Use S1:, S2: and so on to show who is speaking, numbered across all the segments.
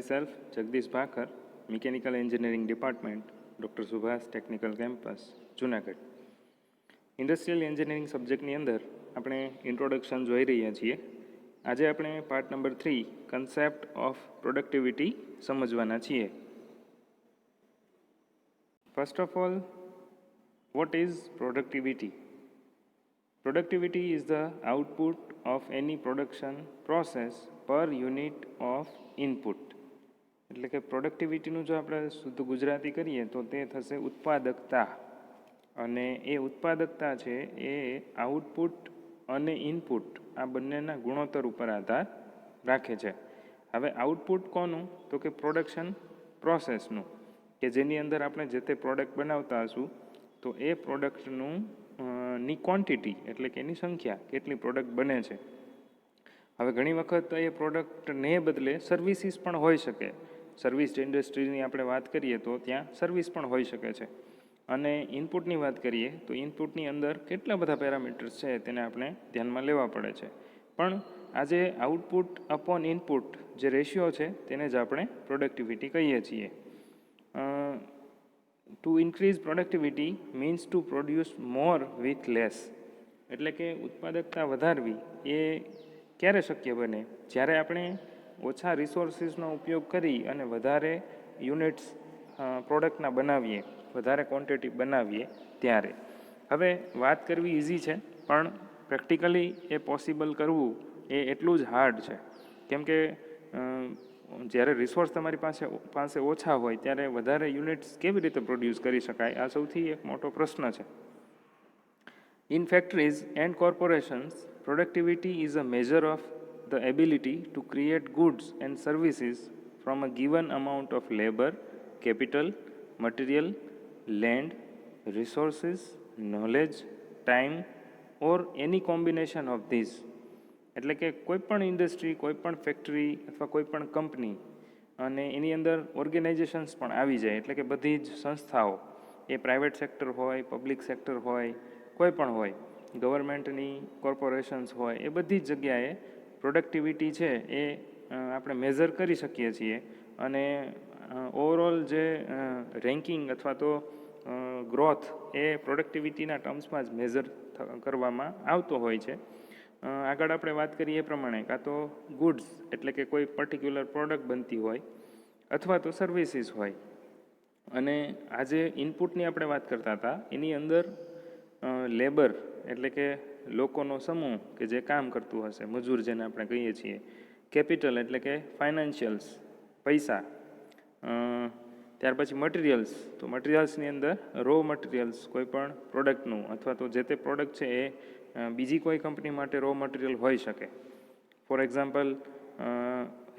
S1: myself, Jagdish Bhakhar, Mechanical Engineering Department, Dr. Subhas Technical Campus, Junagadh. Industrial engineering સબ્જેક્ટની અંદર આપણે introduction જોઈ રહ્યા છીએ. આજે આપણે part number 3 concept of productivity સમજવાના છીએ. First of all, what is productivity? Productivity is the output of any production process per unit of input. એટલે કે પ્રોડક્ટિવિટીનું જો આપણે શુદ્ધ ગુજરાતી કરીએ તો તે થશે ઉત્પાદકતા. અને એ ઉત્પાદકતા છે એ આઉટપુટ અને ઇનપુટ આ બંનેના ગુણોત્તર ઉપર આધાર રાખે છે. હવે આઉટપુટ કોનું? તો કે પ્રોડક્શન પ્રોસેસનું, કે જેની અંદર આપણે જે તે પ્રોડક્ટ બનાવતા હશું તો એ પ્રોડક્ટનું ની ક્વોન્ટિટી એટલે કે એની સંખ્યા, કેટલી પ્રોડક્ટ બને છે. હવે ઘણી વખત એ પ્રોડક્ટને બદલે સર્વિસીસ પણ હોઈ શકે. સર્વિસ ઇન્ડસ્ટ્રીની આપણે વાત કરીએ તો ત્યાં સર્વિસ પણ હોઈ શકે છે. અને ઇનપુટની વાત કરીએ તો ઇનપુટની અંદર કેટલા બધા પેરામીટર્સ છે તેને આપણે ધ્યાનમાં લેવા પડે છે. પણ આજે આઉટપુટ અપોન ઇનપુટ જે રેશિયો છે તેને જ આપણે પ્રોડક્ટિવિટી કહીએ છીએ. To increase productivity means to produce more with less. એટલે કે ઉત્પાદકતા વધારવી એ ક્યારે શક્ય બને? જ્યારે આપણે ઓછા રિસોર્સિસનો ઉપયોગ કરી અને વધારે યુનિટ્સ પ્રોડક્ટના બનાવીએ, વધારે ક્વોન્ટિટી બનાવીએ ત્યારે. હવે વાત કરવી ઇઝી છે, પણ પ્રેક્ટિકલી એ પોસિબલ કરવું એ એટલું જ હાર્ડ છે. કેમ કે જ્યારે રિસોર્સ તમારી પાસે ઓછા હોય ત્યારે વધારે યુનિટ્સ કેવી રીતે પ્રોડ્યુસ કરી શકાય? આ સૌથી એક મોટો પ્રશ્ન છે. In factories and corporations, productivity is a major of the ability to create goods and services from a given amount of labour, capital, material, land, resources, knowledge, time or any combination of this. એટલે કે કોઈપણ industry, કોઈપણ factory અથવા કોઈપણ company અને એની અંદર organisations પણ આવી જાય. એટલે કે બધી જ સંસ્થાઓ, એ પ્રાઇવેટ સેક્ટર હોય, પબ્લિક સેક્ટર હોય, કોઈ પણ હોય, ગવર્મેન્ટની કોર્પોરેશન્સ હોય, એ બધી જ જગ્યાએ પ્રોડક્ટિવિટી છે એ આપણે મેઝર કરી શકીએ છીએ. અને ઓવરઓલ જે રેન્કિંગ અથવા તો ગ્રોથ એ પ્રોડક્ટિવિટીના ટર્મ્સમાં જ મેઝર કરવામાં આવતો હોય છે. આગળ આપણે વાત કરીએ એ પ્રમાણે કાં તો ગુડ્સ એટલે કે કોઈ પર્ટિક્યુલર પ્રોડક્ટ બનતી હોય અથવા તો સર્વિસીસ હોય. અને આજે ઇનપુટની આપણે વાત કરતા હતા, એની અંદર લેબર એટલે કે લોકોનો સમૂહ કે જે કામ કરતું હશે, મજૂર જેને આપણે કહીએ છીએ. કેપિટલ એટલે કે ફાઇનાન્શિયલ્સ, પૈસા. ત્યાર પછી મટીરિયલ્સ, તો મટીરિયલ્સની અંદર રો મટીરિયલ્સ કોઈ પણ પ્રોડક્ટનું અથવા તો જે તે પ્રોડક્ટ છે એ બીજી કોઈ કંપની માટે રો મટીરિયલ હોઈ શકે. ફોર એક્ઝામ્પલ,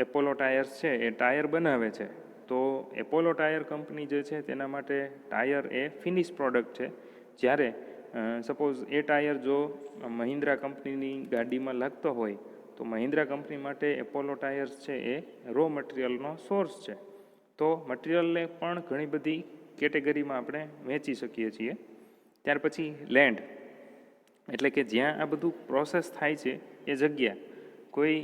S1: એપોલો ટાયર્સ છે એ ટાયર બનાવે છે, તો એપોલો ટાયર કંપની જે છે તેના માટે ટાયર એ ફિનિશ પ્રોડક્ટ છે. જ્યારે સપોઝ એ ટાયર જો મહિન્દ્રા કંપનીની ગાડીમાં લાગતો હોય તો મહિન્દ્રા કંપની માટે એપોલો ટાયર્સ છે એ રો મટીરિયલનો સોર્સ છે. તો મટીરિયલને પણ ઘણી બધી કેટેગરીમાં આપણે વહેંચી શકીએ છીએ. ત્યાર પછી લેન્ડ એટલે કે જ્યાં આ બધું પ્રોસેસ થાય છે એ જગ્યા. કોઈ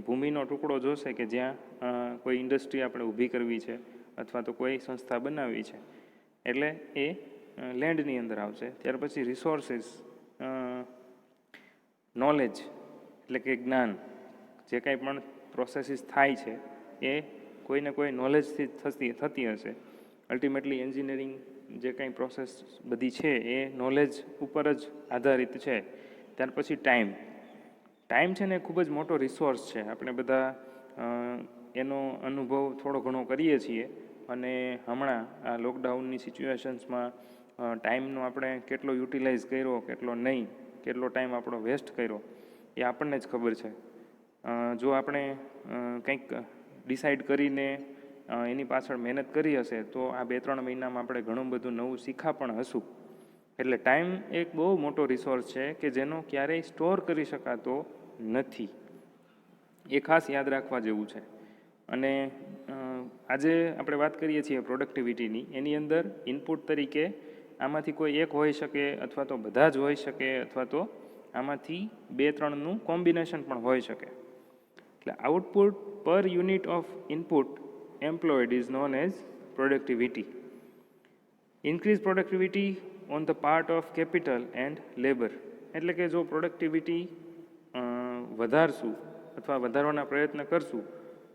S1: ભૂમિનો ટુકડો જોશે કે જ્યાં કોઈ ઇન્ડસ્ટ્રી આપણે ઊભી કરવી છે અથવા તો કોઈ સંસ્થા બનાવવી છે, એટલે એ લેન્ડની અંદર આવશે. ત્યાર પછી રિસોર્સિસ, નોલેજ એટલે કે જ્ઞાન. જે કાંઈ પણ પ્રોસેસીસ થાય છે એ કોઈને કોઈ નોલેજથી થતી હશે. અલ્ટિમેટલી એન્જિનિયરિંગ જે કાંઈ પ્રોસેસ બધી છે એ નોલેજ ઉપર જ આધારિત છે. ત્યાર પછી ટાઈમ. ટાઈમ છે ને ખૂબ જ મોટો રિસોર્સ છે. આપણે બધા એનો અનુભવ થોડો ઘણો કરીએ છીએ. અને હમણાં આ લોકડાઉનની સિચ્યુએશન્સમાં ટાઈમનો આપણે કેટલો યુટિલાઇઝ કર્યો, કેટલો નહીં, કેટલો ટાઈમ આપણો વેસ્ટ કર્યો એ આપણને જ ખબર છે. જો આપણે કંઈક ડિસાઈડ કરીને એની પાછળ મહેનત કરી હશે તો આ 2-3 મહિનામાં આપણે ઘણું બધું નવું શીખા પણ હશું. એટલે ટાઈમ એક બહુ મોટો રિસોર્સ છે કે જેનો ક્યારેય સ્ટોર કરી શકાતો નથી. એ ખાસ યાદ રાખવા જેવું છે. અને આજે આપણે વાત કરીએ છીએ પ્રોડક્ટિવિટીની, એની અંદર ઇનપુટ તરીકે આમાંથી કોઈ એક હોઈ શકે અથવા તો બધા જ હોઈ શકે અથવા તો આમાંથી 2-3નું કોમ્બિનેશન પણ હોઈ શકે. એટલે આઉટપુટ પર unit of input employed is known as productivity. Increase productivity on the part of capital and labour. એટલે કે જો પ્રોડક્ટિવિટી વધારશું અથવા વધારવાના પ્રયત્ન કરશું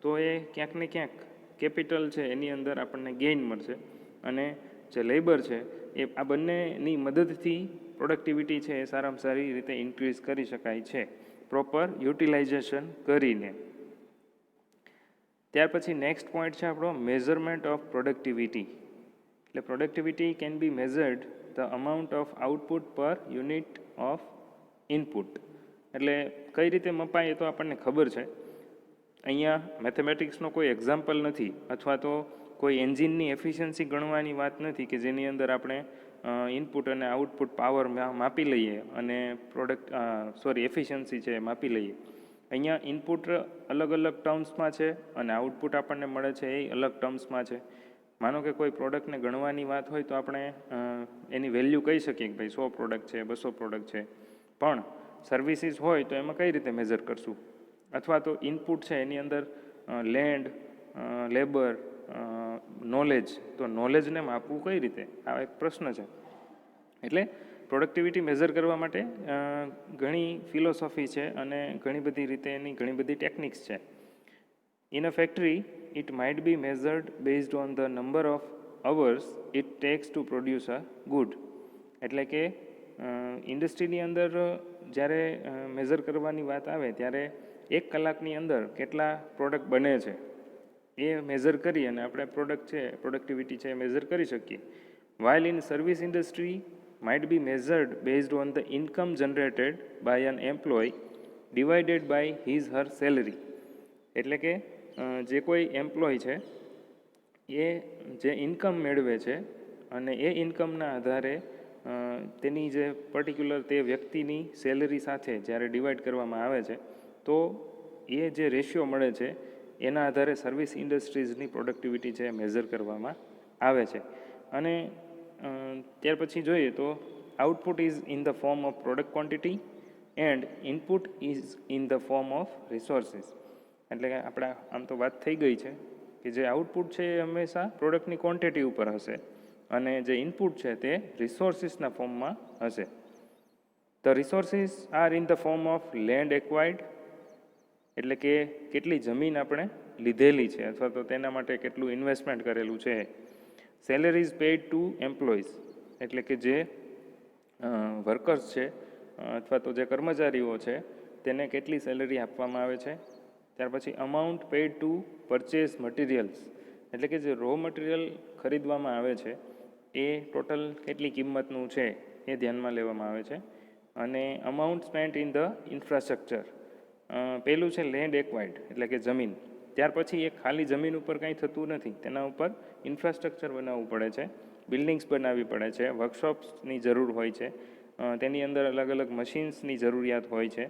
S1: તો એ ક્યાંક ને ક્યાંક કેપિટલ છે એની અંદર આપણને ગેઇન મળશે, અને જે લેબર છે એ આ બંનેની મદદથી પ્રોડક્ટિવિટી છે એ સારામાં સારી રીતે ઇન્ક્રીઝ કરી શકાય છે પ્રોપર યુટિલાઇઝેશન કરીને. ત્યાર પછી નેક્સ્ટ પોઈન્ટ છે આપણો મેઝરમેન્ટ ઓફ પ્રોડક્ટિવિટી. એટલે productivity can be measured the amount of output પર યુનિટ ઓફ ઇનપુટ. એટલે કઈ રીતે મપાય એ તો આપણને ખબર છે. અહીંયા મેથેમેટિક્સનો કોઈ એક્ઝામ્પલ નથી, અથવા તો કોઈ એન્જિનની એફિશિયન્સી ગણવાની વાત નથી કે જેની અંદર આપણે ઇનપુટ અને આઉટપુટ પાવર માપી લઈએ અને એફિશિયન્સી છે માપી લઈએ. અહીંયા ઇનપુટ અલગ અલગ ટર્મ્સમાં છે અને આઉટપુટ આપણને મળે છે એ અલગ ટર્મ્સમાં છે. માનો કે કોઈ પ્રોડક્ટને ગણવાની વાત હોય તો આપણે એની વેલ્યુ કહી શકીએ કે ભાઈ 100 પ્રોડક્ટ છે, 200 પ્રોડક્ટ છે. પણ સર્વિસીસ હોય તો એમાં કઈ રીતે મેઝર કરશું? અથવા તો ઇનપુટ છે એની અંદર લેન્ડ, લેબર, નોલેજ, તો નોલેજને માપવું કઈ રીતે? આ એક પ્રશ્ન છે. એટલે પ્રોડક્ટિવિટી મેઝર કરવા માટે ઘણી ફિલોસોફી છે અને ઘણી બધી રીતે એની ઘણી બધી ટેકનિક્સ છે. In a factory it might be measured based on the number of hours it takes to produce a good. એટલે કે ઇન્ડસ્ટ્રીની અંદર જ્યારે મેઝર કરવાની વાત આવે ત્યારે 1 કલાકની અંદર કેટલા પ્રોડક્ટ બને છે એ મેઝર કરી અને આપણે પ્રોડક્ટિવિટી છે એ મેઝર કરી શકીએ. while in service industry might be measured based on the income generated by an employee divided by his her salary. એટલે કે જે કોઈ એમ્પ્લોય છે એ જે ઇન્કમ મેળવે છે અને એ ઇન્કમના આધારે તેની જે પર્ટિક્યુલર તે વ્યક્તિની સેલરી સાથે જ્યારે ડિવાઈડ કરવામાં આવે છે તો એ જે રેશિયો મળે છે એના આધારે સર્વિસ ઇન્ડસ્ટ્રીઝની પ્રોડક્ટિવિટી છે મેઝર કરવામાં આવે છે. અને ત્યાર પછી જોઈએ તો output is in the form of product quantity and input is in the form of resources. એટલે કે આપણે આમ તો વાત થઈ ગઈ છે કે જે આઉટપુટ છે એ હંમેશા પ્રોડક્ટની ક્વોન્ટિટી ઉપર હશે અને જે ઇનપુટ છે તે રિસોર્સિસના ફોર્મમાં હશે. The resources are in the form of land acquired. એટલે કે કેટલી જમીન આપણે લીધેલી છે અથવા તો તેના માટે કેટલું ઇન્વેસ્ટમેન્ટ કરેલું છે. સેલેરીઝ પેઇડ ટુ એમ્પ્લોઈઝ. એટલે કે જે વર્કર્સ છે અથવા તો જે કર્મચારીઓ છે તેને કેટલી સેલરી આપવામાં આવે છે. ત્યાર પછી amount paid to purchase materials. એટલે કે જે રો મટીરિયલ ખરીદવામાં આવે છે એ ટોટલ કેટલી કિંમતનું છે એ ધ્યાનમાં લેવામાં આવે છે. અને amount spent in the infrastructure. પહેલું છે લેન્ડ એક્વાયર્ડ એટલે કે જમીન. ત્યાર પછી એ ખાલી જમીન ઉપર કંઈ થતું નથી, તેના ઉપર ઇન્ફ્રાસ્ટ્રક્ચર બનાવવું પડે છે, બિલ્ડિંગ્સ બનાવવી પડે છે, વર્કશોપ્સની જરૂર હોય છે, તેની અંદર અલગ અલગ મશીન્સની જરૂરિયાત હોય છે.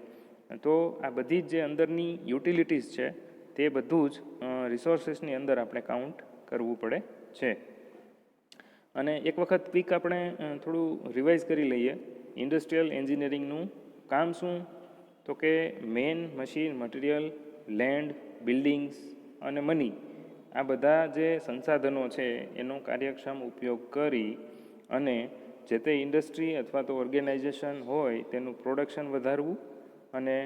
S1: તો આ બધી જ જે અંદરની યુટિલિટીઝ છે તે બધું જ રિસોર્સિસની અંદર આપણે કાઉન્ટ કરવું પડે છે. અને એક વખત ક્વિક આપણે થોડું રિવાઇઝ કરી લઈએ. ઇન્ડસ્ટ્રીયલ એન્જિનિયરિંગનું કામ શું? તો કે man, machine, material, land, buildings અને મની, આ બધા જે સંસાધનો છે એનો કાર્યક્ષમ ઉપયોગ કરી અને જે તે ઇન્ડસ્ટ્રી અથવા તો ઓર્ગેનાઇઝેશન હોય તેનું પ્રોડક્શન વધારવું અને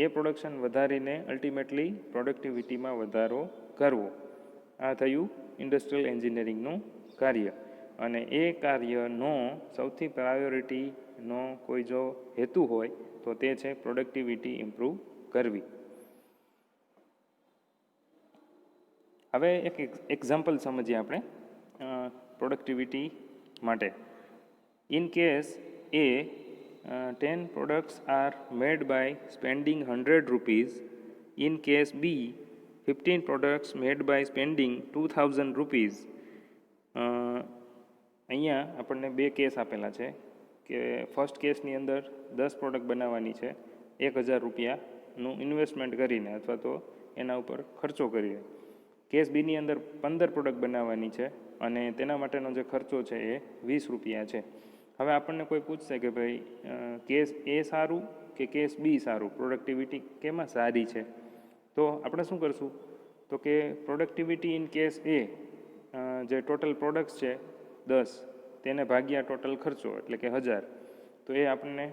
S1: એ પ્રોડક્શન વધારીને અલ્ટિમેટલી પ્રોડક્ટિવિટીમાં વધારો કરવો. આ થયું ઇન્ડસ્ટ્રીયલ એન્જિનિયરિંગનું કાર્ય. અને એ કાર્યનો સૌથી પ્રાયોરિટીનો કોઈ જો હેતુ હોય તો તે છે પ્રોડક્ટિવિટી ઇમ્પ્રૂવ કરવી. હવે એક એક્ઝામ્પલ સમજીએ આપણે પ્રોડક્ટિવિટી માટે. In case A 10 products are made by spending 100 rupees. In case B, 15 products made by spending 2000 rupees. અહીંયા આપણને 2 કેસ આપેલા છે કે ફર્સ્ટ કેસની અંદર 10 પ્રોડક્ટ બનાવવાની છે 1000 રૂપિયાનું ઇન્વેસ્ટમેન્ટ કરીને અથવા તો એના ઉપર ખર્ચો કરીને. કેસ બીની અંદર 15 પ્રોડક્ટ બનાવવાની છે અને તેના માટેનો જે ખર્ચો છે એ 20 રૂપિયા છે. હવે આપણને કોઈ પૂછશે કે ભાઈ કેસ એ સારું કે કેસ બી સારું, પ્રોડક્ટિવિટી કેમાં સારી છે? તો આપણે શું કરશું તો કે પ્રોડક્ટિવિટી ઇન કેસ એ જે ટોટલ પ્રોડક્ટ્સ છે 10 તેને ભાગ્યા ટોટલ ખર્ચો એટલે કે 1000, તો એ આપણને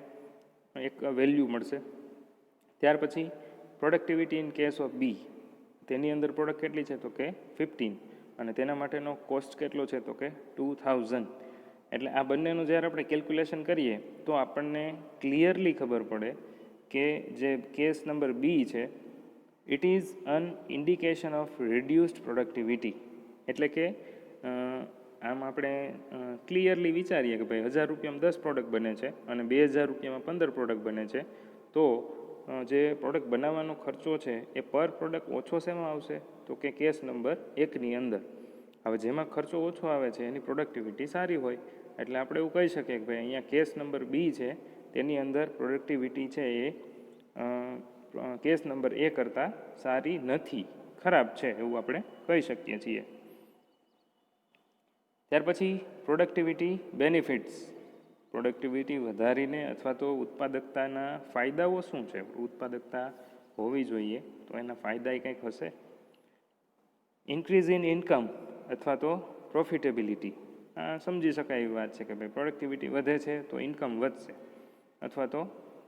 S1: એક વેલ્યુ મળશે. ત્યાર પછી productivity in case of B, તેની અંદર પ્રોડક્ટ કેટલી છે તો કે 15 અને તેના માટેનો કોસ્ટ કેટલો છે તો કે 2000. એટલે આ બંનેનું જ્યારે આપણે કેલ્ક્યુલેશન કરીએ તો આપણને ક્લિયરલી ખબર પડે કે જે કેસ નંબર બી છે it is an indication of reduced productivity. એટલે કે આમ આપણે ક્લિયરલી વિચારીએ કે ભાઈ 1000 રૂપિયામાં 10 પ્રોડક્ટ બને છે અને 2000 રૂપિયામાં 15 પ્રોડક્ટ બને છે, તો જે પ્રોડક્ટ બનાવવાનો ખર્ચો છે એ પર પ્રોડક્ટ ઓછો શેમાં આવશે તો કે કેસ નંબર 1ની અંદર. હવે જેમાં ખર્ચો ઓછો આવે છે એની પ્રોડક્ટિવિટી સારી હોય, એટલે આપણે એવું કહી શકીએ કે ભાઈ અહીંયા કેસ નંબર બી છે તેની અંદર પ્રોડક્ટિવિટી છે એ કેસ નંબર એ કરતાં સારી નથી, ખરાબ છે એવું આપણે કહી શકીએ છીએ. ત્યાર પછી પ્રોડક્ટિવિટી બેનિફિટ્સ. પ્રોડક્ટિવિટી વધારીને અથવા તો ઉત્પાદકતાના ફાયદાઓ શું છે, ઉત્પાદકતા હોવી જોઈએ તો એના ફાયદા કંઈક હશે. ઇન્ક્રીઝ ઇન ઇન્કમ અથવા તો પ્રોફિટેબિલિટી, સમજી શકાય એવી વાત છે કે ભાઈ પ્રોડક્ટિવિટી વધે છે તો ઇન્કમ વધશે અથવા તો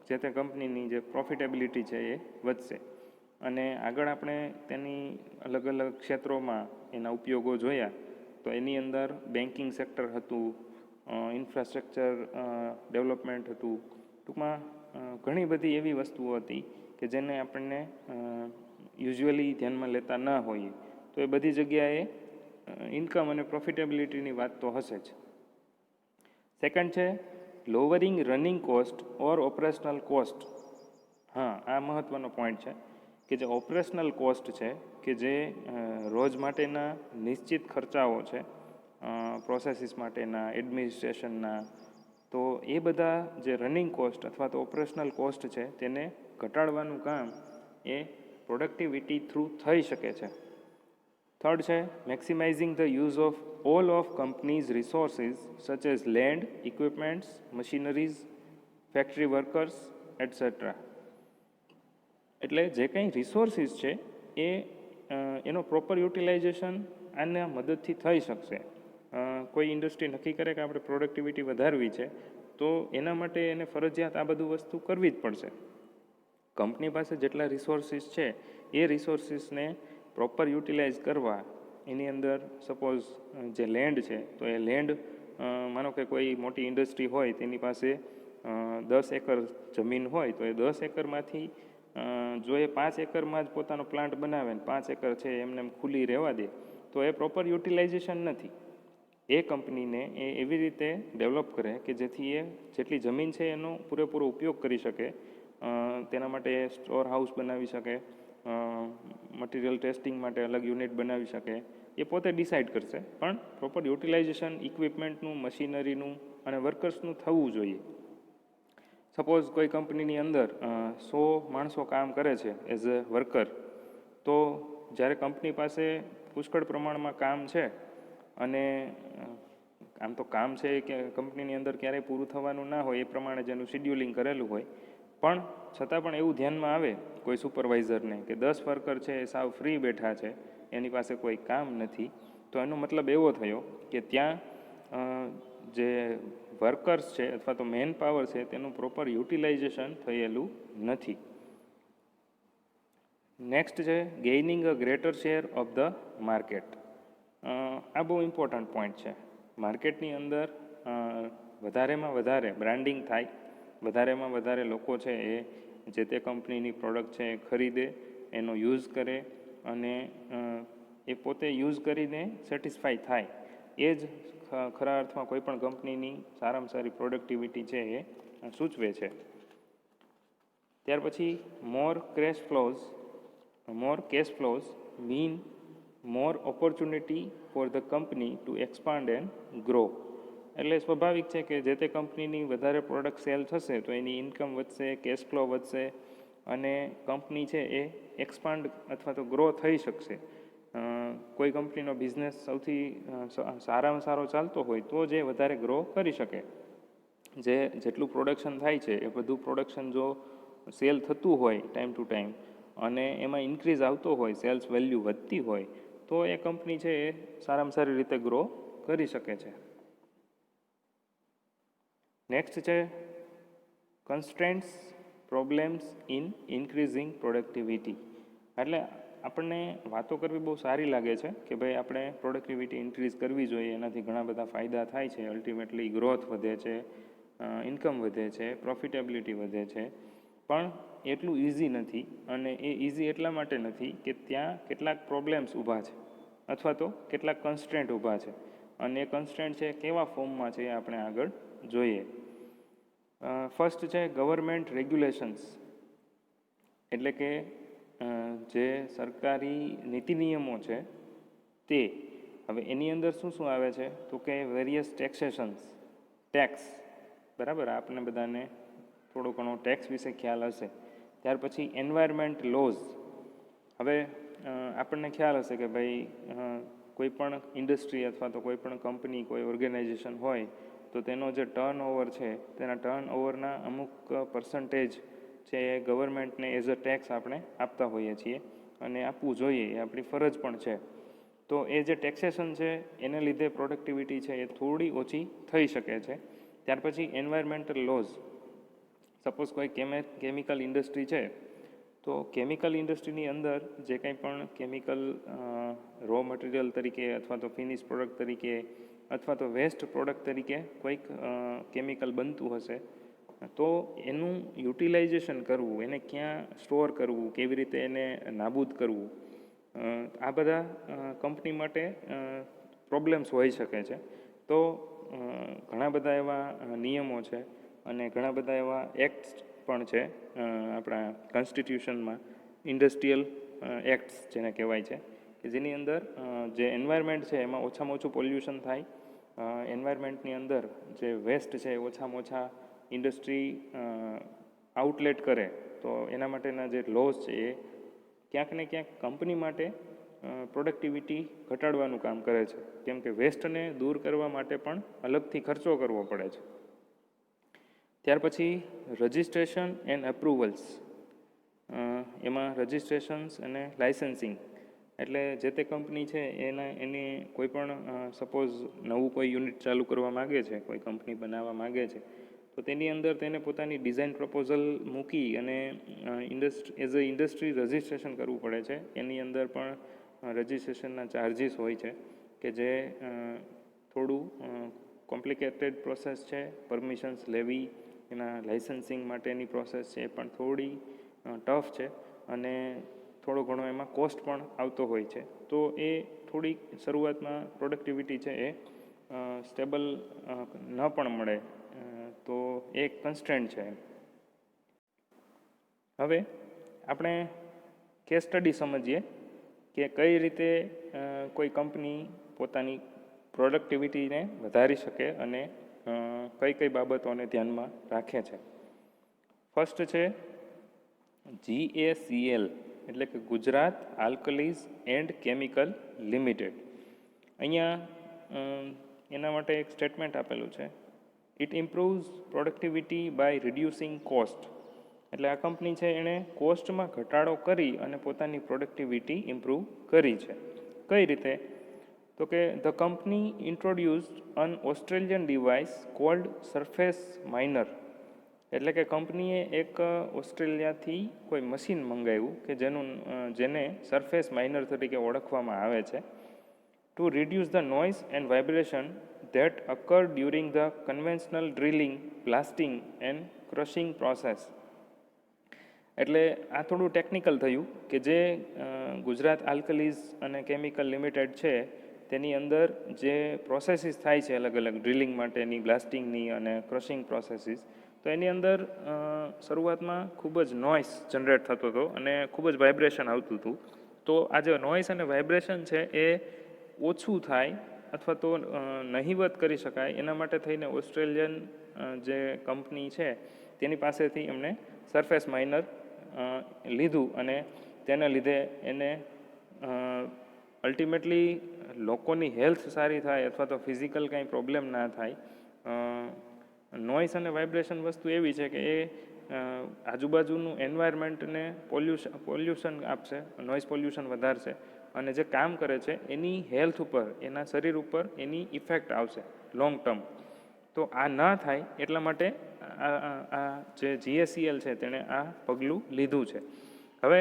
S1: જે તે કંપનીની જે પ્રોફિટેબિલિટી છે એ વધશે. અને આગળ આપણે તેની અલગ અલગ ક્ષેત્રોમાં એના ઉપયોગો જોયા, તો એની અંદર બેન્કિંગ સેક્ટર હતું, ઇન્ફ્રાસ્ટ્રક્ચર ડેવલપમેન્ટ હતું, ટૂંકમાં ઘણી બધી એવી વસ્તુઓ હતી કે જેને આપણને યુઝ્યુઅલી ધ્યાનમાં લેતા ન હોઈએ, તો એ બધી જગ્યાએ ઇન્કમ અને પ્રોફિટેબિલિટીની વાત તો હશે જ. સેકન્ડ છે લોવરિંગ રનિંગ કોસ્ટ ઓર ઓપરેશનલ કોસ્ટ. હા, આ મહત્ત્વનો પોઈન્ટ છે કે જે ઓપરેશનલ કોસ્ટ છે કે જે રોજ માટેના નિશ્ચિત ખર્ચાઓ છે, પ્રોસેસીસ માટેના, એડમિનિસ્ટ્રેશનના, તો એ બધા જે રનિંગ કોસ્ટ અથવા તો ઓપરેશનલ કોસ્ટ છે તેને ઘટાડવાનું કામ એ પ્રોડક્ટિવિટી થ્રુ થઈ શકે છે. થર્ડ છે maximising the use of all of companies resources such as land, equipments, machineries, factory workers etcetera. એટલે જે કંઈ રિસોર્સિસ છે એ એનો પ્રોપર યુટિલાઇઝેશન આના મદદથી થઈ શકશે. કોઈ ઇન્ડસ્ટ્રી નક્કી કરે કે આપણે પ્રોડક્ટિવિટી વધારવી છે તો એના માટે એને ફરજિયાત આ બધું વસ્તુ કરવી જ પડશે. કંપની પાસે જેટલા રિસોર્સિસ છે એ રિસોર્સિસને પ્રોપર યુટિલાઇઝ કરવા, એની અંદર સપોઝ જે લેન્ડ છે તો એ લેન્ડ, માનો કે કોઈ મોટી ઇન્ડસ્ટ્રી હોય તેની પાસે 10 એકર જમીન હોય તો એ 10 એકરમાંથી જો એ 5 એકરમાં જ પોતાનો પ્લાન્ટ બનાવે ને 5 એકર છે એમને એમ ખુલ્લી રહેવા દે તો એ પ્રોપર યુટિલાઇઝેશન નથી. એ કંપનીને એ એવી રીતે ડેવલપ કરે કે જેથી એ જેટલી જમીન છે એનો પૂરેપૂરો ઉપયોગ કરી શકે, તેના માટે સ્ટોર હાઉસ બનાવી શકે, મટીરિયલ ટેસ્ટિંગ માટે અલગ યુનિટ બનાવી શકે, એ પોતે ડિસાઇડ કરશે, પણ પ્રોપર યુટિલાઇઝેશન ઇક્વિપમેન્ટનું, મશીનરીનું અને વર્કર્સનું થવું જોઈએ. સપોઝ કોઈ કંપનીની અંદર 100 માણસો કામ કરે છે એઝ અ વર્કર, તો જ્યારે કંપની પાસે પુષ્કળ પ્રમાણમાં કામ છે અને આમ તો કામ છે કે કંપનીની અંદર ક્યારેય પૂરું થવાનું ના હોય એ પ્રમાણે જેનું શિડ્યુલિંગ કરેલું હોય, પણ છતાં પણ એવું ધ્યાનમાં આવે કોઈ સુપરવાઇઝરને કે 10 વર્કર છે એ સાવ ફ્રી બેઠા છે, એની પાસે કોઈ કામ નથી, તો એનો મતલબ એવો થયો કે ત્યાં જે વર્કર્સ છે અથવા તો મેન પાવર છે તેનું પ્રોપર યુટિલાઇઝેશન થયેલું નથી. નેક્સ્ટ છે gaining a greater share of the market. આ બહુ ઇમ્પોર્ટન્ટ પોઈન્ટ છે. માર્કેટની અંદર વધારેમાં વધારે બ્રાન્ડિંગ થાય, વધારેમાં વધારે લોકો છે એ જે તે કંપનીની પ્રોડક્ટ છે એ ખરીદે, એનો યુઝ કરે અને એ પોતે યુઝ કરીને સેટિસ્ફાઈ થાય, એ જ ખરા અર્થમાં કોઈ પણ કંપનીની સારામાં સારી પ્રોડક્ટિવિટી છે એ સૂચવે છે. ત્યાર પછી more cash flows mean more opportunity for the company to expand and grow. એટલે સ્વાભાવિક છે કે જે તે કંપનીની વધારે પ્રોડક્ટ સેલ થશે તો એની ઇન્કમ વધશે, કેશ ફ્લો વધશે અને કંપની છે એ એક્સપાન્ડ અથવા તો ગ્રો થઈ શકશે. કોઈ કંપનીનો બિઝનેસ સૌથી સારામાં સારો ચાલતો હોય તો જે વધારે ગ્રો કરી શકે. જેટલું પ્રોડક્શન થાય છે એ બધું પ્રોડક્શન જો સેલ થતું હોય ટાઈમ ટુ ટાઈમ અને એમાં ઇન્ક્રીઝ આવતો હોય, સેલ્સ વેલ્યુ વધતી હોય, તો એ કંપની છે એ સારામાં સારી રીતે ગ્રો કરી શકે છે. નેક્સ્ટ છે constraints problems in increasing productivity. એટલે આપણને વાતો કરવી બહુ સારી લાગે છે કે ભાઈ આપણે પ્રોડક્ટિવિટી ઇન્ક્રીઝ કરવી જોઈએ, એનાથી ઘણા બધા ફાયદા થાય છે, અલ્ટિમેટલી ગ્રોથ વધે છે, ઇન્કમ વધે છે, પ્રોફિટેબિલિટી વધે છે. પણ એટલું ઇઝી નથી, અને એ ઇઝી એટલા માટે નથી કે ત્યાં કેટલાક પ્રોબ્લેમ્સ ઊભા છે અથવા તો કેટલાક કન્સ્ટ્રેન્ટ ઊભા છે, અને એ કન્સ્ટ્રેન્ટ છે કેવા ફોર્મમાં છે એ આપણે આગળ જોઈએ. ફર્સ્ટ છે ગવર્મેન્ટ રેગ્યુલેશન્સ, એટલે કે જે સરકારી નીતિ નિયમો છે તે. હવે એની અંદર શું શું આવે છે તો કે વેરિયસ ટેક્સેશન્સ, ટેક્સ, બરાબર, આપણને બધાને થોડો ઘણો ટેક્સ વિશે ખ્યાલ હશે. ત્યાર પછી એન્વાયરમેન્ટ લોઝ. હવે આપણને ખ્યાલ હશે કે ભાઈ કોઈ પણ ઇન્ડસ્ટ્રી અથવા તો કોઈ પણ કંપની, કોઈ ઓર્ગેનાઇઝેશન હોય તો તેનો જે ટર્ન ઓવર છે તેના ટર્ન ઓવરના અમુક પર્સન્ટેજ છે એ ગવર્મેન્ટને એઝ અ ટેક્સ આપણે આપતા હોઈએ છીએ, અને આપવું જોઈએ, એ આપણી ફરજ પણ છે. તો એ જે ટેક્સેશન છે એને લીધે પ્રોડક્ટિવિટી છે એ થોડી ઓછી થઈ શકે છે. ત્યાર પછી એન્વાયરમેન્ટલ લોઝ. સપોઝ કોઈ કેમિકલ ઇન્ડસ્ટ્રી છે, તો કેમિકલ ઇન્ડસ્ટ્રીની અંદર જે કંઈ પણ કેમિકલ રો મટીરિયલ તરીકે અથવા તો ફિનિશ પ્રોડક્ટ તરીકે અથવા તો વેસ્ટ પ્રોડક્ટ તરીકે કોઈક કેમિકલ બનતું હશે, તો એનું યુટિલાઇઝેશન કરવું, એને ક્યાં સ્ટોર કરવું, કેવી રીતે એને નાબૂદ કરવું, આ બધા કંપની માટે પ્રોબ્લેમ્સ હોઈ શકે છે. તો ઘણા બધા એવા નિયમો છે અને ઘણા બધા એવા એક્ટ્સ પણ છે આપણા કોન્સ્ટિટ્યુશનમાં, ઇન્ડસ્ટ્રીયલ એક્ટ્સ જેને કહેવાય છે, કે જેની અંદર જે એન્વાયરમેન્ટ છે એમાં ઓછામાં ઓછું પોલ્યુશન થાય, એન્વાયરમેન્ટની અંદર જે વેસ્ટ છે એ ઓછામાં ઓછા ઇન્ડસ્ટ્રી આઉટલેટ કરે, તો એના માટેના જે લોઝ છે એ ક્યાંક ને ક્યાંક કંપની માટે પ્રોડક્ટિવિટી ઘટાડવાનું કામ કરે છે, કેમ કે વેસ્ટને દૂર કરવા માટે પણ અલગથી ખર્ચો કરવો પડે છે. ત્યાર પછી રજિસ્ટ્રેશન એન્ડ અપ્રુવલ્સ. એમાં રજિસ્ટ્રેશન્સ અને લાઇસન્સિંગ, એટલે જે તે કંપની છે એની કોઈ પણ સપોઝ નવું કોઈ યુનિટ ચાલુ કરવા માગે છે, કોઈ કંપની બનાવવા માગે છે, તો તેની અંદર તેને પોતાની ડિઝાઇન પ્રપોઝલ મૂકી અને એઝ અ ઇન્ડસ્ટ્રી રજિસ્ટ્રેશન કરવું પડે છે. એની અંદર પણ રજિસ્ટ્રેશનના ચાર્જિસ હોય છે કે જે થોડું કોમ્પ્લિકેટેડ પ્રોસેસ છે. પરમિશન્સ લેવી, એના લાઇસન્સિંગ માટેની પ્રોસેસ છે એ પણ થોડી ટફ છે, અને થોડો ઘણો એમાં કોસ્ટ પણ આવતો હોય છે. તો એ થોડીક શરૂઆતમાં પ્રોડક્ટિવિટી છે એ સ્ટેબલ ન પણ મળે, તો એ કન્સ્ટ્રેન્ટ છે. હવે આપણે કેસ સ્ટડી સમજીએ કે કઈ રીતે કોઈ કંપની પોતાની પ્રોડક્ટિવિટીને વધારી શકે અને કઈ કઈ બાબતોને ધ્યાનમાં રાખે છે. ફર્સ્ટ છે GACL, એટલે કે Gujarat Alkalies and Chemical Limited. અહીંયા એના માટે એક સ્ટેટમેન્ટ આપેલું છે, it improves productivity by reducing cost. એટલે આ કંપની છે એણે કોસ્ટમાં ઘટાડો કરી અને પોતાની પ્રોડક્ટિવિટી ઇમ્પ્રૂવ કરી છે. કઈ રીતે? તો કે the company introduced an Australian device called surface miner. એટલે કે કંપનીએ એક ઓસ્ટ્રેલિયાથી કોઈ મશીન મંગાવ્યું કે જેને સરફેસ માઇનર તરીકે ઓળખવામાં આવે છે, to reduce the noise and vibration that અકર during the conventional drilling, blasting and crushing process. એટલે આ થોડું ટેકનિકલ થયું કે જે ગુજરાત આલ્કલીઝ અને કેમિકલ લિમિટેડ છે તેની અંદર જે પ્રોસેસીસ થાય છે અલગ અલગ ડ્રિલિંગ માટેની, બ્લાસ્ટિંગની અને ક્રશિંગ પ્રોસેસીસ, તો એની અંદર શરૂઆતમાં ખૂબ જ નોઇસ જનરેટ થતો હતો અને ખૂબ જ વાઇબ્રેશન આવતું હતું. તો આ જે નોઇસ અને વાઇબ્રેશન છે એ ઓછું થાય અથવા તો નહિવત કરી શકાય, એના માટે થઈને ઓસ્ટ્રેલિયન જે કંપની છે તેની પાસેથી એમણે સરફેસ માઇનર લીધું, અને તેના લીધે એને અલ્ટિમેટલી લોકોની હેલ્થ સારી થાય અથવા તો ફિઝિકલ કાંઈ પ્રોબ્લેમ ના થાય. નોઇસ અને વાઇબ્રેશન વસ્તુ એવી છે કે એ આજુબાજુનું એન્વાયરમેન્ટને પોલ્યુશન આપશે, નોઇઝ પોલ્યુશન વધારશે, અને જે કામ કરે છે એની હેલ્થ ઉપર, એના શરીર ઉપર એની ઇફેક્ટ આવશે લોંગ ટર્મ. તો આ ના થાય એટલા માટે આ જે GACL છે તેણે આ પગલું લીધું છે. હવે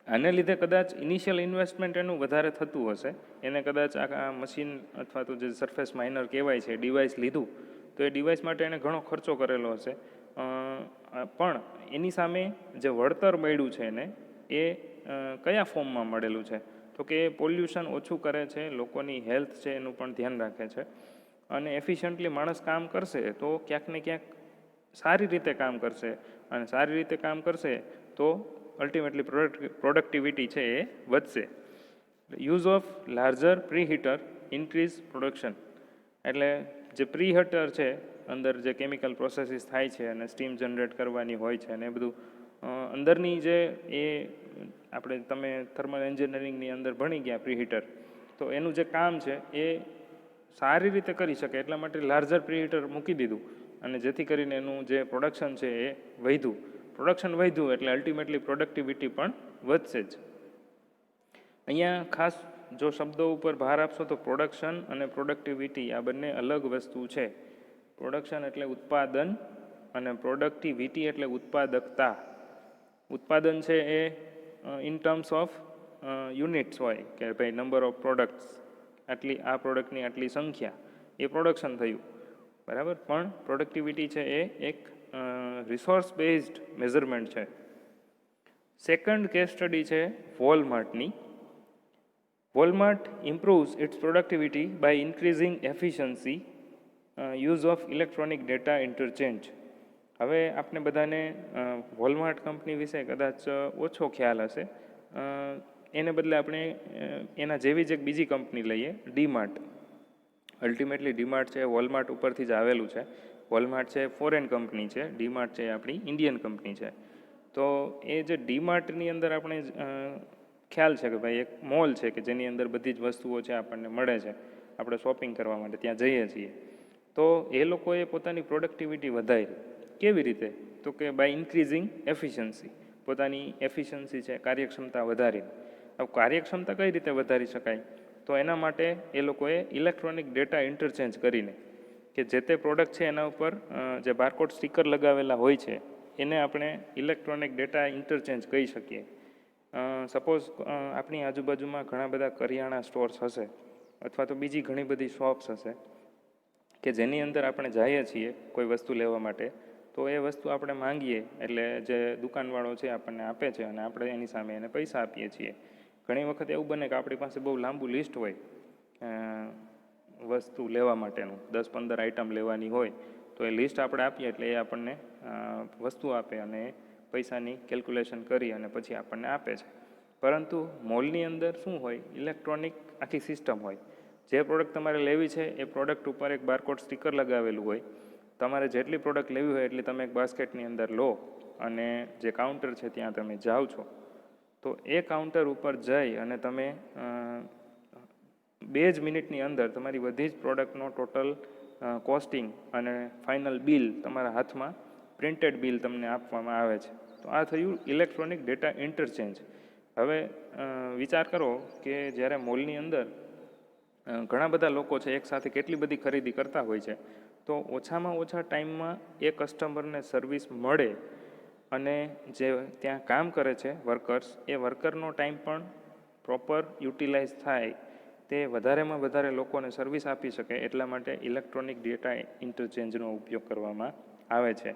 S1: આને લીધે કદાચ ઇનિશિયલ ઇન્વેસ્ટમેન્ટ એનું વધારે થતું હશે, એને કદાચ આ મશીન અથવા તો જે સરફેસ માઇનર કહેવાય છે ડિવાઇસ લીધું, તો એ ડિવાઇસ માટે એણે ઘણો ખર્ચો કરેલો હશે, પણ એની સામે જે વળતર મળ્યું છે એને એ કયા ફોર્મમાં મળેલું છે, તો કે એ પોલ્યુશન ઓછું કરે છે, લોકોની હેલ્થ છે એનું પણ ધ્યાન રાખે છે, અને એફિશિયન્ટલી માણસ કામ કરશે તો ક્યાંક ને ક્યાંક સારી રીતે કામ કરશે, અને સારી રીતે કામ કરશે તો અલ્ટિમેટલી પ્રોડક્ટિવિટી છે એ વધશે. Use of larger preheater increase production, એટલે જે પ્રીહીટર છે અંદર જે કેમિકલ પ્રોસેસીસ થાય છે અને સ્ટીમ જનરેટ કરવાની હોય છે અને એ બધું અંદરની જે એ આપણે તમે થર્મલ એન્જિનિયરિંગની અંદર ભણી ગયા પ્રીહીટર, તો એનું જે કામ છે એ સારી રીતે કરી શકે એટલા માટે લાર્જર પ્રીહીટર મૂકી દીધું, અને જેથી કરીને એનું જે પ્રોડક્શન છે એ વધ્યું. પ્રોડક્શન વધ્યું એટલે અલ્ટિમેટલી પ્રોડક્ટિવિટી પણ વધશે જ. અહીંયા ખાસ જો શબ્દો ઉપર ભાર આપશો તો પ્રોડક્શન અને પ્રોડક્ટિવિટી આ બંને અલગ વસ્તુ છે. પ્રોડક્શન એટલે ઉત્પાદન અને પ્રોડક્ટિવિટી એટલે ઉત્પાદકતા. ઉત્પાદન છે એ ઇન ટર્મ્સ ઓફ યુનિટ્સ હોય કે ભાઈ નંબર ઓફ પ્રોડક્ટ્સ, આટલી આ પ્રોડક્ટની આટલી સંખ્યા, એ પ્રોડક્શન થયું, બરાબર. પણ પ્રોડક્ટિવિટી છે એ એક રિસોર્સ બેઝડ મેઝરમેન્ટ છે. સેકન્ડ કેસ સ્ટડી છે વોલમાર્ટની. Walmart improves its productivity by increasing efficiency use of electronic data interchange. હવે આપણે બધાને વોલમાર્ટ કંપની વિશે કદાચ ઓછો ખ્યાલ હશે, એને બદલે આપણે એના જેવી જ એક બીજી કંપની લઈએ, ડીમાર્ટ. અલ્ટિમેટલી ડીમાર્ટ છે વોલમાર્ટ ઉપરથી જ આવેલું છે. વોલમાર્ટ છે ફોરેન કંપની છે, ડીમાર્ટ છે આપણી ઇન્ડિયન કંપની છે. તો એ જે ડીમાર્ટની અંદર આપણે ખ્યાલ છે કે ભાઈ એક મોલ છે કે જેની અંદર બધી જ વસ્તુઓ છે આપણને મળે છે, આપણે શોપિંગ કરવા માટે ત્યાં જઈએ છીએ. તો એ લોકોએ પોતાની પ્રોડક્ટિવિટી વધારી. કેવી રીતે? તો કે બાય ઇન્ક્રીઝિંગ એફિશિયન્સી, પોતાની એફિશિયન્સી છે કાર્યક્ષમતા વધારી. હવે કાર્યક્ષમતા કઈ રીતે વધારી શકાય? તો એના માટે એ લોકોએ ઇલેક્ટ્રોનિક ડેટા ઇન્ટરચેન્જ કરીને કે જે તે પ્રોડક્ટ છે એના ઉપર જે બારકોડ સ્ટીકર લગાવેલા હોય છે એને આપણે ઇલેક્ટ્રોનિક ડેટા ઇન્ટરચેન્જ કહી શકીએ. સપોઝ આપણી આજુબાજુમાં ઘણા બધા કરિયાણા સ્ટોર્સ હશે અથવા તો બીજી ઘણી બધી શોપ્સ હશે કે જેની અંદર આપણે જઈએ છીએ કોઈ વસ્તુ લેવા માટે, તો એ વસ્તુ આપણે માંગીએ એટલે જે દુકાનવાળો છે આપણને આપે છે અને આપણે એની સામે એને પૈસા આપીએ છીએ. ઘણી વખત એવું બને કે આપણી પાસે બહુ લાંબુ લિસ્ટ હોય વસ્તુ લેવા માટેનું, 10-15 આઈટમ લેવાની હોય, તો એ લિસ્ટ આપણે આપીએ એટલે એ આપણને વસ્તુ આપે અને પૈસાની કેલ્ક્યુલેશન કરી અને પછી આપણને આપે છે. પરંતુ મોલની અંદર શું હોય? ઇલેક્ટ્રોનિક આખી સિસ્ટમ હોય. જે પ્રોડક્ટ તમારે લેવી છે એ પ્રોડક્ટ ઉપર એક બારકોડ સ્ટીકર લગાવેલું હોય. તમારે જેટલી પ્રોડક્ટ લેવી હોય એટલી તમે એક બાસ્કેટની અંદર લો અને જે કાઉન્ટર છે ત્યાં તમે જાઓ છો. તો એ કાઉન્ટર ઉપર જઈ અને તમે 2 જ મિનિટની અંદર તમારી બધી જ પ્રોડક્ટનો ટોટલ કોસ્ટિંગ અને ફાઇનલ બિલ તમારા હાથમાં પ્રિન્ટેડ બિલ તમને આપવામાં આવે છે. તો આ થયું ઇલેક્ટ્રોનિક ડેટા ઇન્ટરચેન્જ. હવે વિચાર કરો કે જ્યારે મોલની અંદર ઘણા બધા લોકો છે એકસાથે કેટલી બધી ખરીદી કરતા હોય છે, તો ઓછામાં ઓછા ટાઈમમાં એ કસ્ટમરને સર્વિસ મળે અને જે ત્યાં કામ કરે છે વર્કર્સ, એ વર્કરનો ટાઈમ પણ પ્રોપર યુટિલાઇઝ થાય, તે વધારેમાં વધારે લોકોને સર્વિસ આપી શકે એટલા માટે ઇલેક્ટ્રોનિક ડેટા ઇન્ટરચેન્જનો ઉપયોગ કરવામાં આવે છે.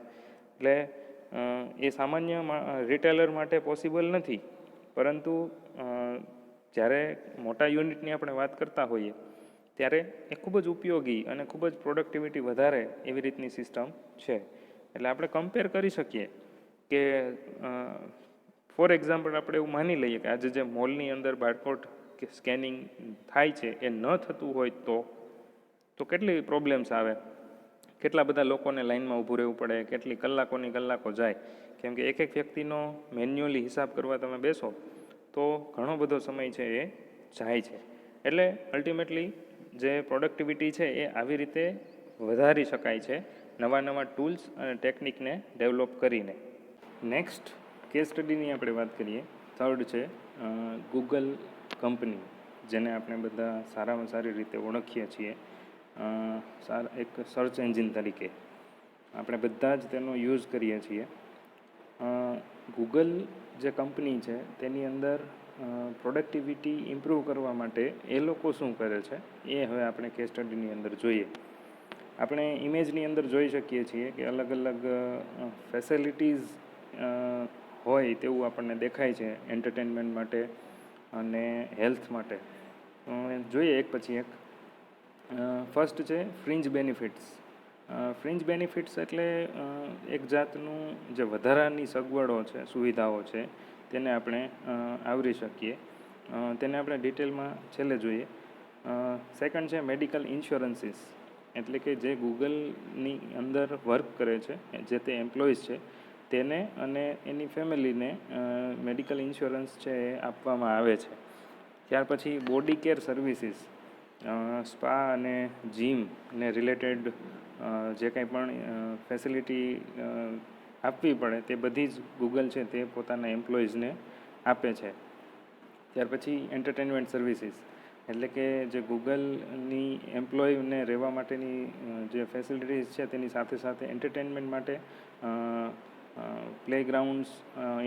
S1: એટલે એ સામાન્ય રિટેલર માટે પોસિબલ નથી, પરંતુ જ્યારે મોટા યુનિટની આપણે વાત કરતા હોઈએ ત્યારે એ ખૂબ જ ઉપયોગી અને ખૂબ જ પ્રોડક્ટિવિટી વધારે એવી રીતની સિસ્ટમ છે. એટલે આપણે કમ્પેર કરી શકીએ કે ફોર એક્ઝામ્પલ આપણે એવું માની લઈએ કે આજે જે મોલની અંદર બારકોડ કે સ્કેનિંગ થાય છે એ ન થતું હોય તો કેટલી પ્રોબ્લેમ્સ આવે, કેટલા બધા લોકોને લાઇનમાં ઊભું રહેવું પડે, કેટલી કલાકોની કલાકો જાય. કેમ કે એક વ્યક્તિનો મેન્યુઅલી હિસાબ કરવા તમે બેસો તો ઘણો બધો સમય છે એ જાય છે. એટલે અલ્ટિમેટલી જે પ્રોડક્ટિવિટી છે એ આવી રીતે વધારી શકાય છે, નવા ટૂલ્સ અને ટેકનિકને ડેવલપ કરીને. નેક્સ્ટ કેસ સ્ટડીની આપણે વાત કરીએ. થર્ડ છે ગૂગલ કંપની, જેને આપણે બધા સારામાં સારી રીતે ઓળખીએ છીએ એક સર્ચ એન્જિન તરીકે. આપણે બધા જ તેનો યુઝ કરીએ છીએ. ગૂગલ જે કંપની છે તેની અંદર પ્રોડક્ટિવિટી ઇમ્પ્રૂવ કરવા માટે એ લોકો શું કરે છે એ હવે આપણે કેસ સ્ટડીની અંદર જોઈએ. આપણે ઇમેજની અંદર જોઈ શકીએ છીએ કે અલગ અલગ ફેસિલિટીઝ હોય તેવું આપણને દેખાય છે એન્ટરટેનમેન્ટ માટે અને હેલ્થ માટે. જોઈએ એક પછી એક. ફર્સ્ટ છે ફ્રિન્જ બેનિફિટ્સ. ફ્રિન્જ બેનિફિટ્સ એટલે એક જાતનું જે વધારાની સગવડો છે, સુવિધાઓ છે, તેને આપણે આવરી શકીએ. તેને આપણે ડિટેલમાં છેલ્લે જોઈએ. સેકન્ડ છે મેડિકલ ઇન્સ્યોરન્સીસ, એટલે કે જે ગૂગલની અંદર વર્ક કરે છે જે તે એમ્પ્લોઈઝ છે તેને અને એની ફેમિલીને મેડિકલ ઇન્સ્યોરન્સ છે એ આપવામાં આવે છે. ત્યાર પછી બોડી કેર સર્વિસીસ, સ્પા અને જીમને રિલેટેડ જે કંઈ પણ ફેસિલિટી આપવી પડે તે બધી જ ગૂગલ છે તે પોતાના એમ્પ્લોઈઝને આપે છે. ત્યાર પછી એન્ટરટેનમેન્ટ સર્વિસીસ, એટલે કે જે ગૂગલની એમ્પ્લોયને રહેવા માટેની જે ફેસિલિટીઝ છે તેની સાથે સાથે એન્ટરટેનમેન્ટ માટે પ્લેગ્રાઉન્ડ્સ,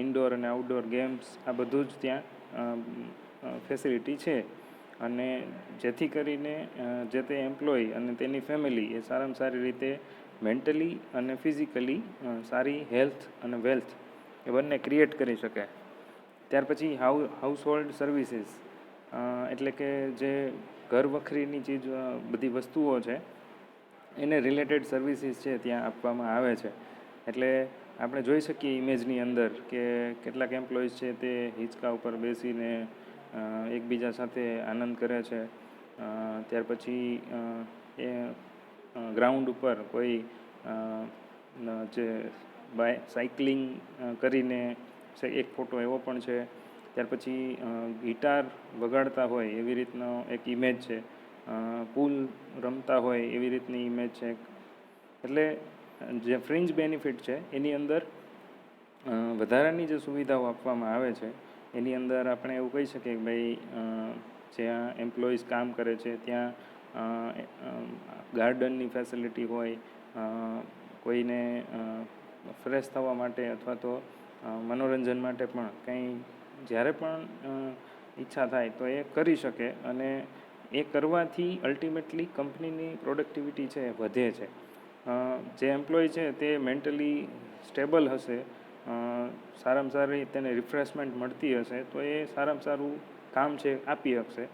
S1: ઇન્ડોર અને આઉટડોર ગેમ્સ, આ બધું જ ત્યાં ફેસિલિટી છે. અને જેથી કરીને જે તે એમ્પ્લોય અને તેની ફેમિલી એ સારામાં સારી રીતે મેન્ટલી અને ફિઝિકલી સારી હેલ્થ અને વેલ્થ એ બંને ક્રિએટ કરી શકે. ત્યાર પછી હાઉસહોલ્ડ સર્વિસીસ, એટલે કે જે ઘર વખરીની ચીજ બધી વસ્તુઓ છે એને રિલેટેડ સર્વિસીસ છે ત્યાં આપવામાં આવે છે. એટલે આપણે જોઈ શકીએ ઇમેજની અંદર કે કેટલાક એમ્પ્લોઈઝ છે તે હિંચકા ઉપર બેસીને એકબીજા સાથે આનંદ કરે છે. ત્યાર પછી એ ગ્રાઉન્ડ ઉપર કોઈ જે સાયકલિંગ કરીને એક ફોટો એવો પણ છે. ત્યાર પછી ગિટાર વગાડતા હોય એવી રીતનો એક ઇમેજ છે. પૂલ રમતા હોય એવી રીતની ઇમેજ છે. એટલે જે ફ્રિન્જ બેનિફિટ છે એની અંદર વધારાની જે સુવિધાઓ આપવામાં આવે છે એની અંદર આપણે એવું કહી શકીએ કે ભાઈ જ્યાં એમ્પ્લોઈઝ કામ કરે છે ત્યાં ગાર્ડનની ફેસિલિટી હોય, કોઈને ફ્રેશ થવા માટે અથવા તો મનોરંજન માટે પણ કંઈ જ્યારે પણ ઈચ્છા થાય તો એ કરી શકે. અને એ કરવાથી અલ્ટિમેટલી કંપનીની પ્રોડક્ટિવિટી છે એ વધે છે. જે એમ્પ્લોય છે તે મેન્ટલી સ્ટેબલ હશે, સારામાં સારી તેને રિફ્રેશમેન્ટ મળતી હશે તો એ સારામાં સારું કામ છે આપી શકશે.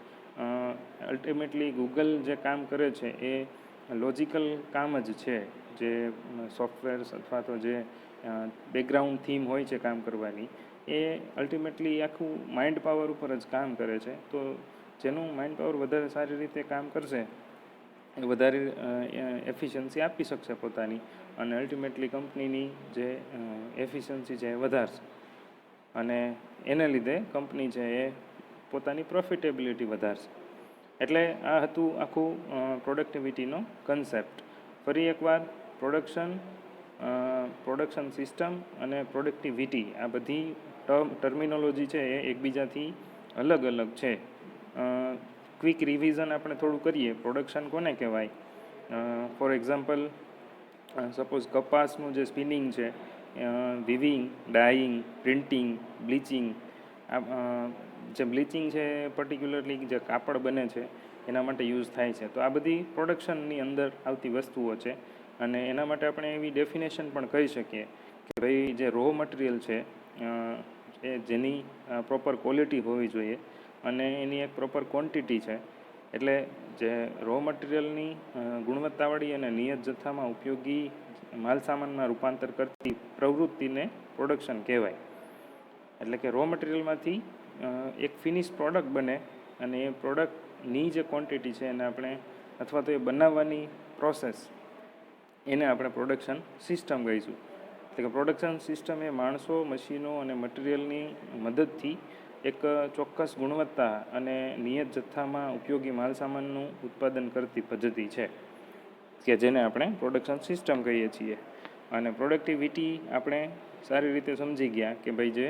S1: અલ્ટિમેટલી ગૂગલ જે કામ કરે છે એ લોજિકલ કામ જ છે. જે સોફ્ટવેર્સ અથવા તો જે બેકગ્રાઉન્ડ થીમ હોય છે કામ કરવાની, એ અલ્ટિમેટલી આખું માઇન્ડ પાવર ઉપર જ કામ કરે છે. તો જેનું માઇન્ડ પાવર વધારે સારી રીતે કામ કરશે એ વધારે એફિશિયન્સી આપી શકશે પોતાની, અને અલ્ટિમેટલી કંપનીની જે એફિશિયન્સી છે એ વધારશે. અને એને લીધે કંપની છે એ પોતાની પ્રોફિટેબિલિટી વધારશે. એટલે આ હતું આખું પ્રોડક્ટિવિટીનો કન્સેપ્ટ. ફરી એકવાર પ્રોડક્શન સિસ્ટમ અને પ્રોડક્ટિવિટી આ બધી ટર્મિનોલોજી છે એ એકબીજાથી અલગ અલગ છે. ક્વિક રિવિઝન આપણે થોડું કરીએ. પ્રોડક્શન કોને કહેવાય? ફોર એક્ઝામ્પલ, સપોઝ કપાસનું જે સ્પિનિંગ છે, વિવિંગ, ડાઈંગ, પ્રિન્ટિંગ, બ્લીચિંગ. જે બ્લીચિંગ છે પર્ટિક્યુલરલી જે કાપડ બને છે એના માટે યુઝ થાય છે. તો આ બધી પ્રોડક્શનની અંદર આવતી વસ્તુઓ છે. અને એના માટે આપણે એવી ડેફિનેશન પણ કહી શકીએ કે ભાઈ જે રો મટીરિયલ છે એ જેની પ્રોપર ક્વોલિટી હોવી જોઈએ અને એની એક પ્રોપર ક્વોન્ટિટી છે. એટલે જે રો મટીરિયલની ગુણવત્તાવાળી અને નિયત જથ્થામાં ઉપયોગી માલસામાનમાં રૂપાંતર કરતી પ્રવૃત્તિને પ્રોડક્શન કહેવાય. એટલે કે રો મટીરિયલમાંથી એક ફિનિશ પ્રોડક્ટ બને અને એ પ્રોડક્ટની જે ક્વોન્ટિટી છે એને આપણે અથવા તો એ બનાવવાની પ્રોસેસ એને આપણે પ્રોડક્શન સિસ્ટમ કહીશું. એટલે કે પ્રોડક્શન સિસ્ટમ એ માણસો, મશીનો અને મટીરિયલની મદદથી એક ચોક્કસ ગુણવત્તા અને નિયત જથ્થામાં ઉપયોગી માલસામાનનું ઉત્પાદન કરતી પદ્ધતિ છે. કે જેને આપણે પ્રોડક્શન સિસ્ટમ કહીએ છીએ. અને પ્રોડક્ટિવિટી આપણે સારી રીતે સમજી ગયા કે ભાઈ જે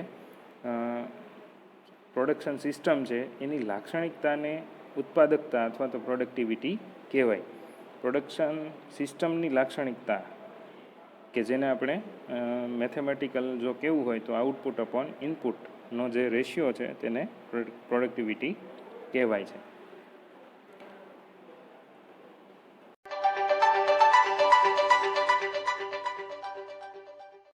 S1: પ્રોડક્શન સિસ્ટમ છે એની લાક્ષણિકતાને ઉત્પાદકતા અથવા તો પ્રોડક્ટિવિટી કહેવાય. પ્રોડક્શન સિસ્ટમની લાક્ષણિકતા કે જેને આપણે મેથેમેટિકલ જો કેવું હોય તો આઉટપુટ અપોન ઇનપુટનો જે રેશિયો છે તેને પ્રોડક્ટિવિટી કહેવાય છે.